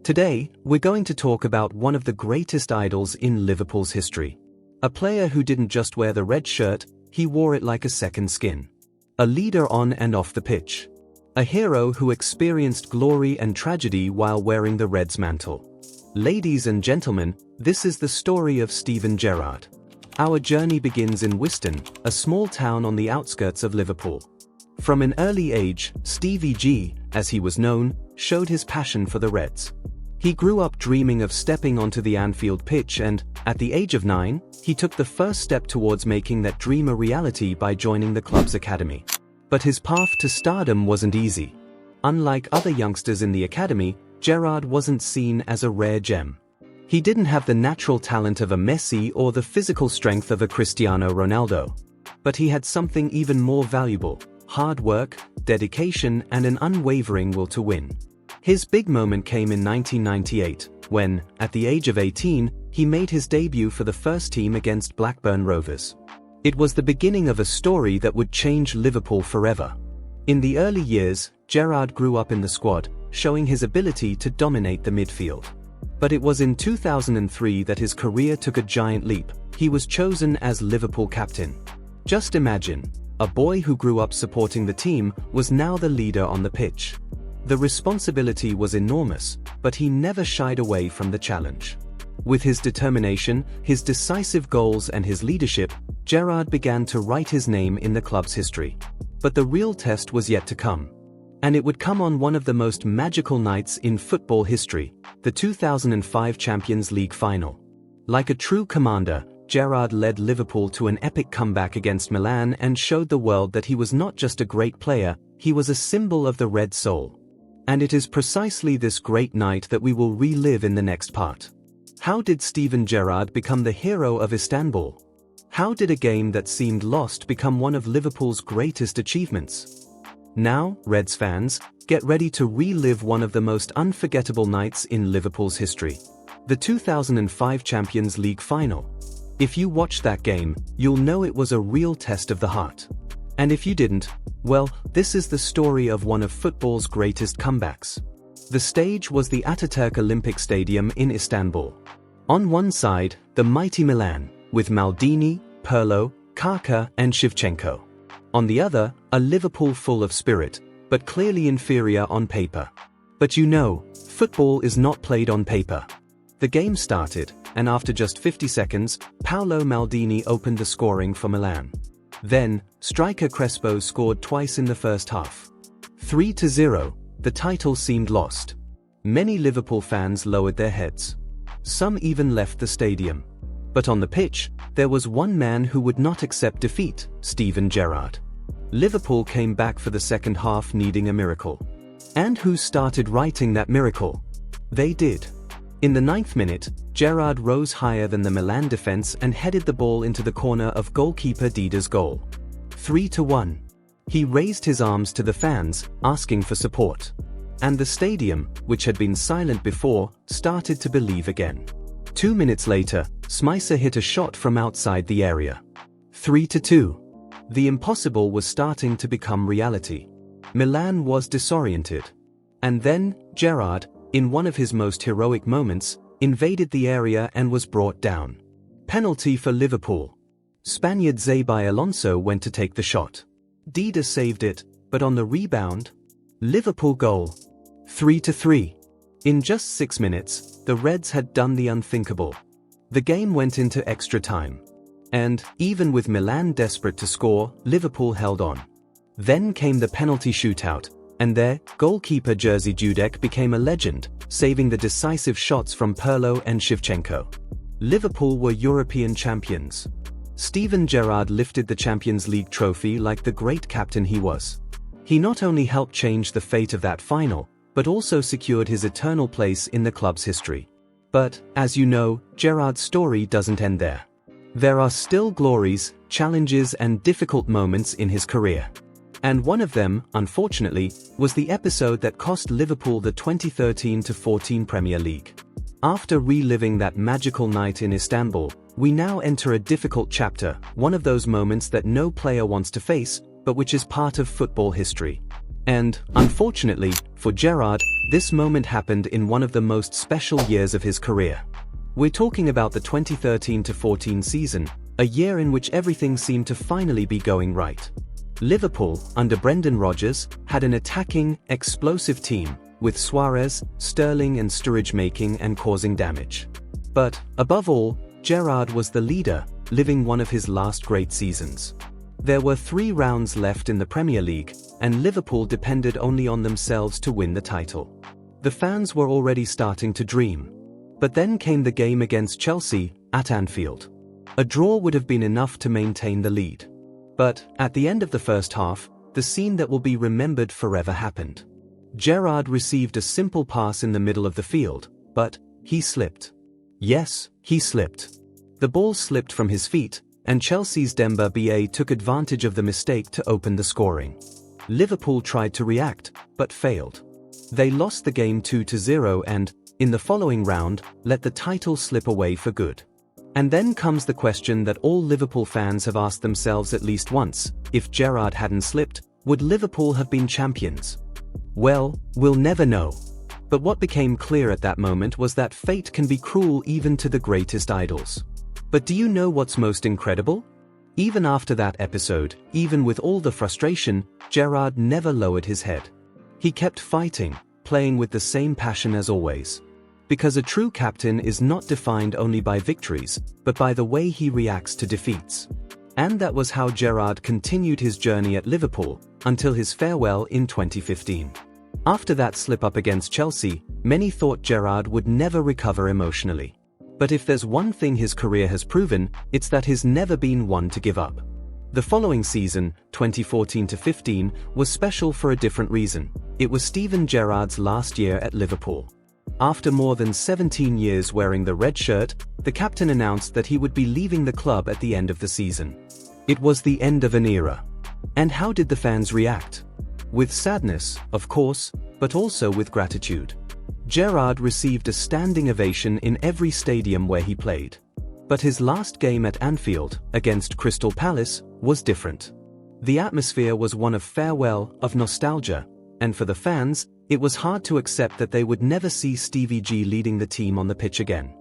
Today, we're going to talk about one of the greatest idols in Liverpool's history. A player who didn't just wear the red shirt, he wore it like a second skin. A leader on and off the pitch. A hero who experienced glory and tragedy while wearing the Reds mantle. Ladies and gentlemen, this is the story of Steven Gerrard. Our journey begins in Wiston, a small town on the outskirts of Liverpool. From an early age, Stevie G, as he was known, showed his passion for the Reds. He grew up dreaming of stepping onto the Anfield pitch and, at the age of 9, he took the first step towards making that dream a reality by joining the club's academy. But his path to stardom wasn't easy. Unlike other youngsters in the academy, Gerrard wasn't seen as a rare gem. He didn't have the natural talent of a Messi or the physical strength of a Cristiano Ronaldo. But he had something even more valuable: hard work, dedication, and an unwavering will to win. His big moment came in 1998, when, at the age of 18, he made his debut for the first team against Blackburn Rovers. It was the beginning of a story that would change Liverpool forever. In the early years, Gerrard grew up in the squad, showing his ability to dominate the midfield. But it was in 2003 that his career took a giant leap. He was chosen as Liverpool captain. Just imagine, a boy who grew up supporting the team was now the leader on the pitch. The responsibility was enormous, but he never shied away from the challenge. With his determination, his decisive goals and his leadership, Gerrard began to write his name in the club's history. But the real test was yet to come. And it would come on one of the most magical nights in football history, the 2005 Champions League final. Like a true commander, Gerrard led Liverpool to an epic comeback against Milan and showed the world that he was not just a great player, he was a symbol of the Red soul. And it is precisely this great night that we will relive in the next part. How did Steven Gerrard become the hero of Istanbul? How did a game that seemed lost become one of Liverpool's greatest achievements? Now, Reds fans, get ready to relive one of the most unforgettable nights in Liverpool's history. The 2005 Champions League final. If you watched that game, you'll know it was a real test of the heart. And if you didn't, well, this is the story of one of football's greatest comebacks. The stage was the Ataturk Olympic Stadium in Istanbul. On one side, the mighty Milan, with Maldini, Pirlo, Kaká and Shevchenko. On the other, a Liverpool full of spirit, but clearly inferior on paper. But you know, football is not played on paper. The game started, and after just 50 seconds, Paolo Maldini opened the scoring for Milan. Then, striker Crespo scored twice in the first half. 3-0, the title seemed lost. Many Liverpool fans lowered their heads. Some even left the stadium. But on the pitch, there was one man who would not accept defeat: Steven Gerrard. Liverpool came back for the second half needing a miracle. And who started writing that miracle? They did. In the 9th minute, Gerrard rose higher than the Milan defense and headed the ball into the corner of goalkeeper Dida's goal. 3-1. He raised his arms to the fans, asking for support. And the stadium, which had been silent before, started to believe again. 2 minutes later, Smicer hit a shot from outside the area. 3-2. The impossible was starting to become reality. Milan was disoriented. And then, Gerrard, in one of his most heroic moments, invaded the area and was brought down. Penalty for Liverpool. Spaniard Xabi Alonso went to take the shot. Dida saved it, but on the rebound, Liverpool goal. 3-3. In just 6 minutes, the Reds had done the unthinkable. The game went into extra time. And, even with Milan desperate to score, Liverpool held on. Then came the penalty shootout, and there, goalkeeper Jerzy Dudek became a legend, saving the decisive shots from Pirlo and Shevchenko. Liverpool were European champions. Steven Gerrard lifted the Champions League trophy like the great captain he was. He not only helped change the fate of that final, but also secured his eternal place in the club's history. But, as you know, Gerrard's story doesn't end there. There are still glories, challenges and difficult moments in his career. And one of them, unfortunately, was the episode that cost Liverpool the 2013-14 Premier League. After reliving that magical night in Istanbul, we now enter a difficult chapter, one of those moments that no player wants to face, but which is part of football history. And, unfortunately, for Gerrard, this moment happened in one of the most special years of his career. We're talking about the 2013-14 season, a year in which everything seemed to finally be going right. Liverpool, under Brendan Rodgers, had an attacking, explosive team, with Suarez, Sterling and Sturridge making and causing damage. But, above all, Gerrard was the leader, living one of his last great seasons. There were 3 rounds left in the Premier League, and Liverpool depended only on themselves to win the title. The fans were already starting to dream. But then came the game against Chelsea, at Anfield. A draw would have been enough to maintain the lead. But, at the end of the first half, the scene that will be remembered forever happened. Gerrard received a simple pass in the middle of the field, but he slipped. Yes, he slipped. The ball slipped from his feet, and Chelsea's Demba Ba took advantage of the mistake to open the scoring. Liverpool tried to react, but failed. They lost the game 2-0 and, in the following round, let the title slip away for good. And then comes the question that all Liverpool fans have asked themselves at least once: if Gerrard hadn't slipped, would Liverpool have been champions? Well, we'll never know. But what became clear at that moment was that fate can be cruel even to the greatest idols. But do you know what's most incredible? Even after that episode, even with all the frustration, Gerrard never lowered his head. He kept fighting, playing with the same passion as always. Because a true captain is not defined only by victories, but by the way he reacts to defeats. And that was how Gerrard continued his journey at Liverpool, until his farewell in 2015. After that slip-up against Chelsea, many thought Gerrard would never recover emotionally. But if there's one thing his career has proven, it's that he's never been one to give up. The following season, 2014-15, was special for a different reason. It was Steven Gerrard's last year at Liverpool. After more than 17 years wearing the red shirt, the captain announced that he would be leaving the club at the end of the season. It was the end of an era. And how did the fans react? With sadness, of course, but also with gratitude. Gerrard received a standing ovation in every stadium where he played. But his last game at Anfield, against Crystal Palace, was different. The atmosphere was one of farewell, of nostalgia, and for the fans, it was hard to accept that they would never see Stevie G leading the team on the pitch again.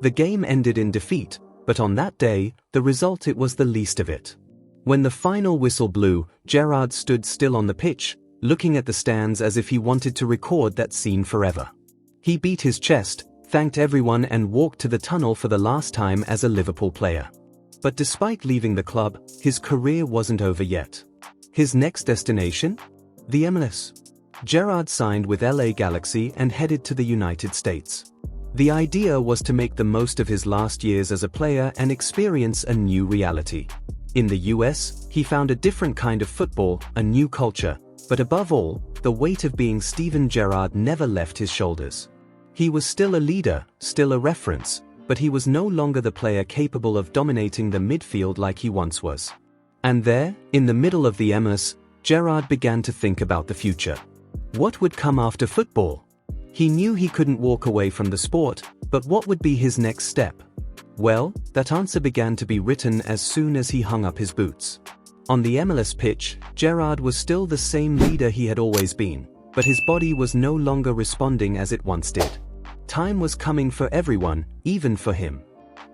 The game ended in defeat, but on that day, the result it was the least of it. When the final whistle blew, Gerrard stood still on the pitch, looking at the stands as if he wanted to record that scene forever. He beat his chest, thanked everyone and walked to the tunnel for the last time as a Liverpool player. But despite leaving the club, his career wasn't over yet. His next destination? The MLS. Gerrard signed with LA Galaxy and headed to the United States. The idea was to make the most of his last years as a player and experience a new reality. In the US, he found a different kind of football, a new culture, but above all, the weight of being Steven Gerrard never left his shoulders. He was still a leader, still a reference, but he was no longer the player capable of dominating the midfield like he once was. And there, in the middle of the MLS, Gerrard began to think about the future. What would come after football? He knew he couldn't walk away from the sport, but what would be his next step? Well, that answer began to be written as soon as he hung up his boots. On the MLS pitch, Gerrard was still the same leader he had always been, but his body was no longer responding as it once did. Time was coming for everyone, even for him.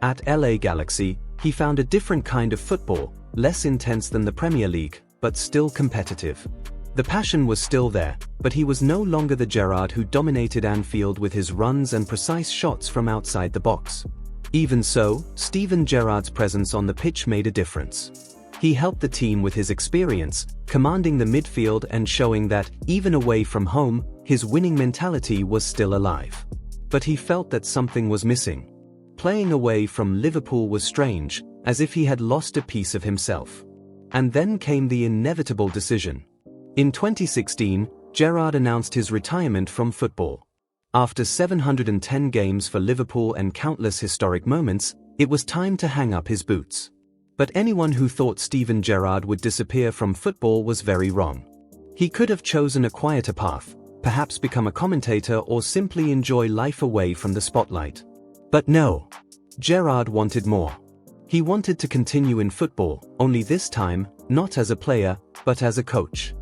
At LA Galaxy, he found a different kind of football, less intense than the Premier League, but still competitive. The passion was still there, but he was no longer the Gerrard who dominated Anfield with his runs and precise shots from outside the box. Even so, Steven Gerrard's presence on the pitch made a difference. He helped the team with his experience, commanding the midfield and showing that, even away from home, his winning mentality was still alive. But he felt that something was missing. Playing away from Liverpool was strange, as if he had lost a piece of himself. And then came the inevitable decision. In 2016, Gerrard announced his retirement from football. After 710 games for Liverpool and countless historic moments, it was time to hang up his boots. But anyone who thought Steven Gerrard would disappear from football was very wrong. He could have chosen a quieter path, perhaps become a commentator or simply enjoy life away from the spotlight. But no. Gerrard wanted more. He wanted to continue in football, only this time, not as a player, but as a coach.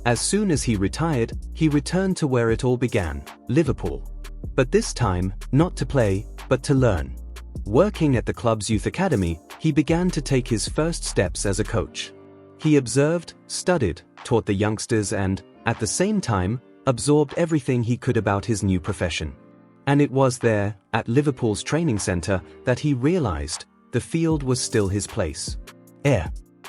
As soon as he retired, he returned to where it all began, Liverpool. But this time, not to play, but to learn. Working at the club's youth academy, he began to take his first steps as a coach. He observed, studied, taught the youngsters and, at the same time, absorbed everything he could about his new profession. And it was there, at Liverpool's training centre, that he realised the field was still his place.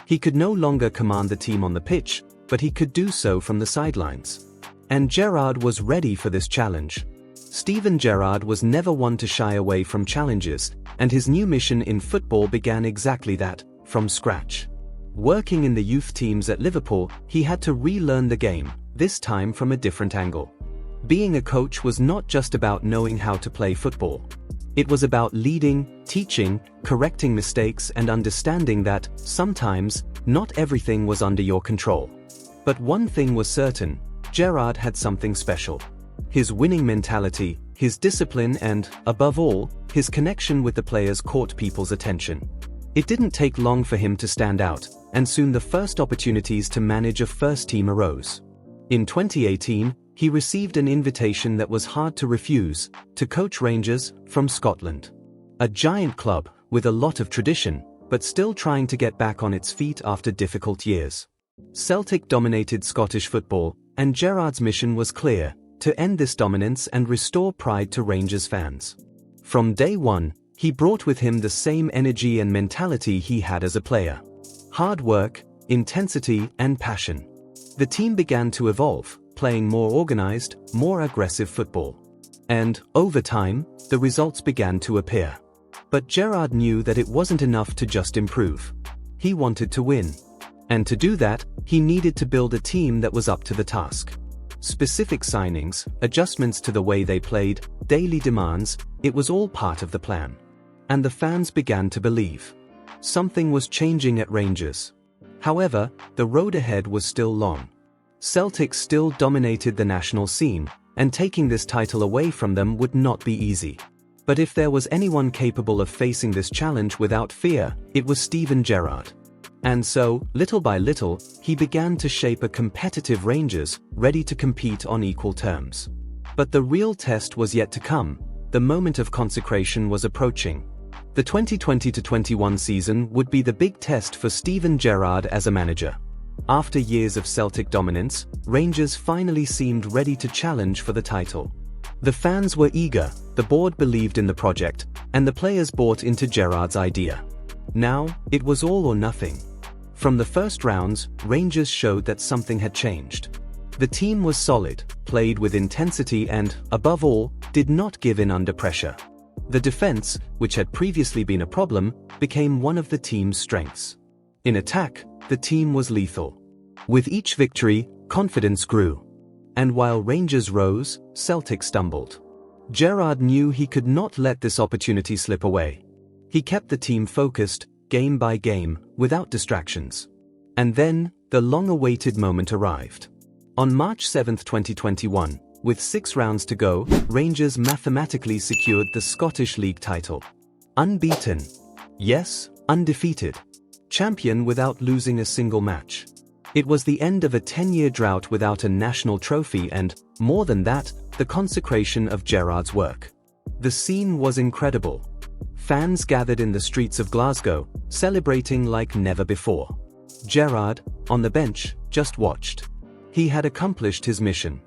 He could no longer command the team on the pitch, but he could do so from the sidelines. And Gerrard was ready for this challenge. Steven Gerrard was never one to shy away from challenges, and his new mission in football began exactly that, from scratch. Working in the youth teams at Liverpool, he had to relearn the game, this time from a different angle. Being a coach was not just about knowing how to play football. It was about leading, teaching, correcting mistakes and understanding that, sometimes, not everything was under your control. But one thing was certain, Gerrard had something special. His winning mentality, his discipline and, above all, his connection with the players caught people's attention. It didn't take long for him to stand out, and soon the first opportunities to manage a first team arose. In 2018, he received an invitation that was hard to refuse, to coach Rangers, from Scotland. A giant club, with a lot of tradition, but still trying to get back on its feet after difficult years. Celtic dominated Scottish football, and Gerrard's mission was clear, to end this dominance and restore pride to Rangers fans. From day one, he brought with him the same energy and mentality he had as a player. Hard work, intensity, and passion. The team began to evolve, playing more organized, more aggressive football. And, over time, the results began to appear. But Gerrard knew that it wasn't enough to just improve. He wanted to win. And to do that, he needed to build a team that was up to the task. Specific signings, adjustments to the way they played, daily demands, it was all part of the plan. And the fans began to believe. Something was changing at Rangers. However, the road ahead was still long. Celtic still dominated the national scene, and taking this title away from them would not be easy. But if there was anyone capable of facing this challenge without fear, it was Steven Gerrard. And so, little by little, he began to shape a competitive Rangers, ready to compete on equal terms. But the real test was yet to come. The moment of consecration was approaching. The 2020-21 season would be the big test for Steven Gerrard as a manager. After years of Celtic dominance, Rangers finally seemed ready to challenge for the title. The fans were eager, the board believed in the project, and the players bought into Gerrard's idea. Now, it was all or nothing. From the first rounds, Rangers showed that something had changed. The team was solid, played with intensity and, above all, did not give in under pressure. The defense, which had previously been a problem, became one of the team's strengths. In attack, the team was lethal. With each victory, confidence grew. And while Rangers rose, Celtic stumbled. Gerrard knew he could not let this opportunity slip away. He kept the team focused, game by game, without distractions. And then, the long-awaited moment arrived. On March 7, 2021, with 6 rounds to go, Rangers mathematically secured the Scottish League title. Unbeaten. Yes, undefeated. Champion without losing a single match. It was the end of a 10-year drought without a national trophy and, more than that, the consecration of Gerrard's work. The scene was incredible. Fans gathered in the streets of Glasgow, celebrating like never before. Gerrard, on the bench, just watched. He had accomplished his mission.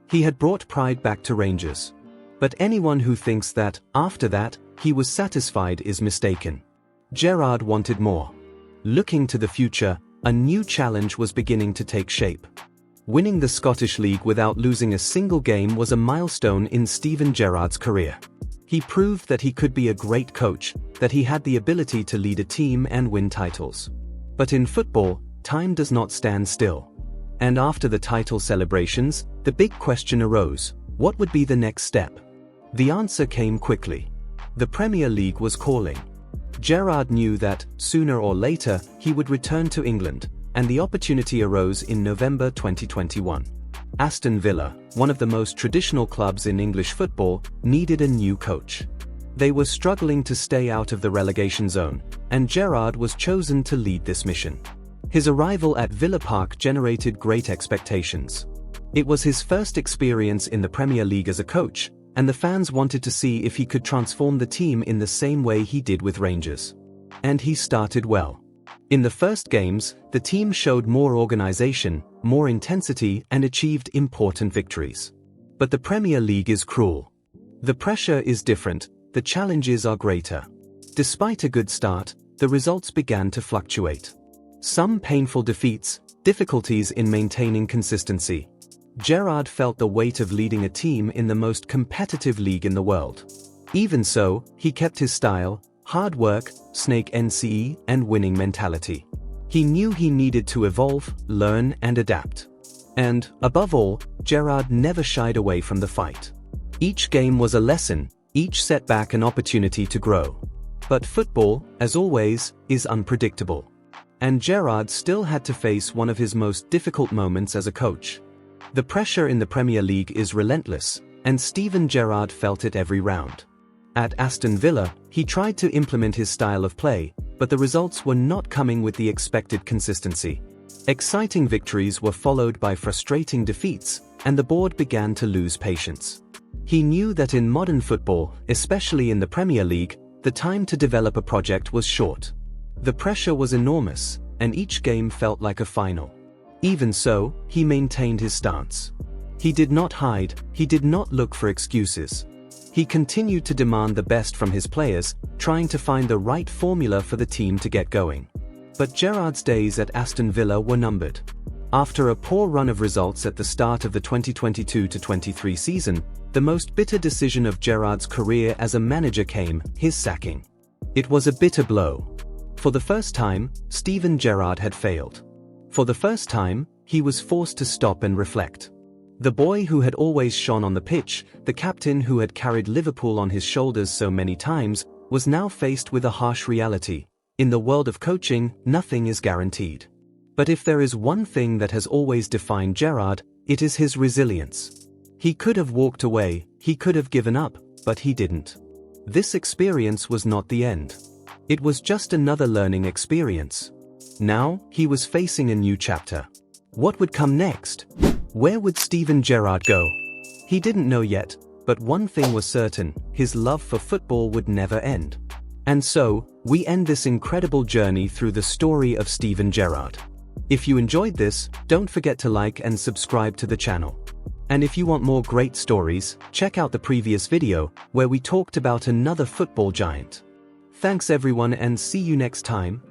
He had brought pride back to Rangers. But anyone who thinks that, after that, he was satisfied is mistaken. Gerrard wanted more. Looking to the future, a new challenge was beginning to take shape. Winning the Scottish League without losing a single game was a milestone in Steven Gerrard's career. He proved that he could be a great coach, that he had the ability to lead a team and win titles. But in football, time does not stand still. And after the title celebrations, the big question arose: what would be the next step? The answer came quickly. The Premier League was calling. Gerrard knew that, sooner or later, he would return to England, and the opportunity arose in November 2021. Aston Villa, one of the most traditional clubs in English football, needed a new coach. They were struggling to stay out of the relegation zone, and Gerrard was chosen to lead this mission. His arrival at Villa Park generated great expectations. It was his first experience in the Premier League as a coach, and the fans wanted to see if he could transform the team in the same way he did with Rangers. And he started well. In the first games, the team showed more organization, more intensity, and achieved important victories. But the Premier League is cruel. The pressure is different, the challenges are greater. Despite a good start, the results began to fluctuate. Some painful defeats, difficulties in maintaining consistency. Gerrard felt the weight of leading a team in the most competitive league in the world. Even so, he kept his style, hard work, snake NCE, and winning mentality. He knew he needed to evolve, learn, and adapt. And, above all, Gerrard never shied away from the fight. Each game was a lesson, each setback an opportunity to grow. But football, as always, is unpredictable. And Gerrard still had to face one of his most difficult moments as a coach. The pressure in the Premier League is relentless, and Steven Gerrard felt it every round. At Aston Villa, he tried to implement his style of play, but the results were not coming with the expected consistency. Exciting victories were followed by frustrating defeats, and the board began to lose patience. He knew that in modern football, especially in the Premier League, the time to develop a project was short. The pressure was enormous, and each game felt like a final. Even so, he maintained his stance. He did not hide, he did not look for excuses. He continued to demand the best from his players, trying to find the right formula for the team to get going. But Gerrard's days at Aston Villa were numbered. After a poor run of results at the start of the 2022-23 season, the most bitter decision of Gerrard's career as a manager came, his sacking. It was a bitter blow. For the first time, Steven Gerrard had failed. For the first time, he was forced to stop and reflect. The boy who had always shone on the pitch, the captain who had carried Liverpool on his shoulders so many times, was now faced with a harsh reality. In the world of coaching, nothing is guaranteed. But if there is one thing that has always defined Gerrard, it is his resilience. He could have walked away, he could have given up, but he didn't. This experience was not the end. It was just another learning experience. Now, he was facing a new chapter. What would come next? Where would Steven Gerrard go? He didn't know yet, but one thing was certain, his love for football would never end. And so, we end this incredible journey through the story of Steven Gerrard. If you enjoyed this, don't forget to like and subscribe to the channel. And if you want more great stories, check out the previous video, where we talked about another football giant. Thanks everyone and see you next time.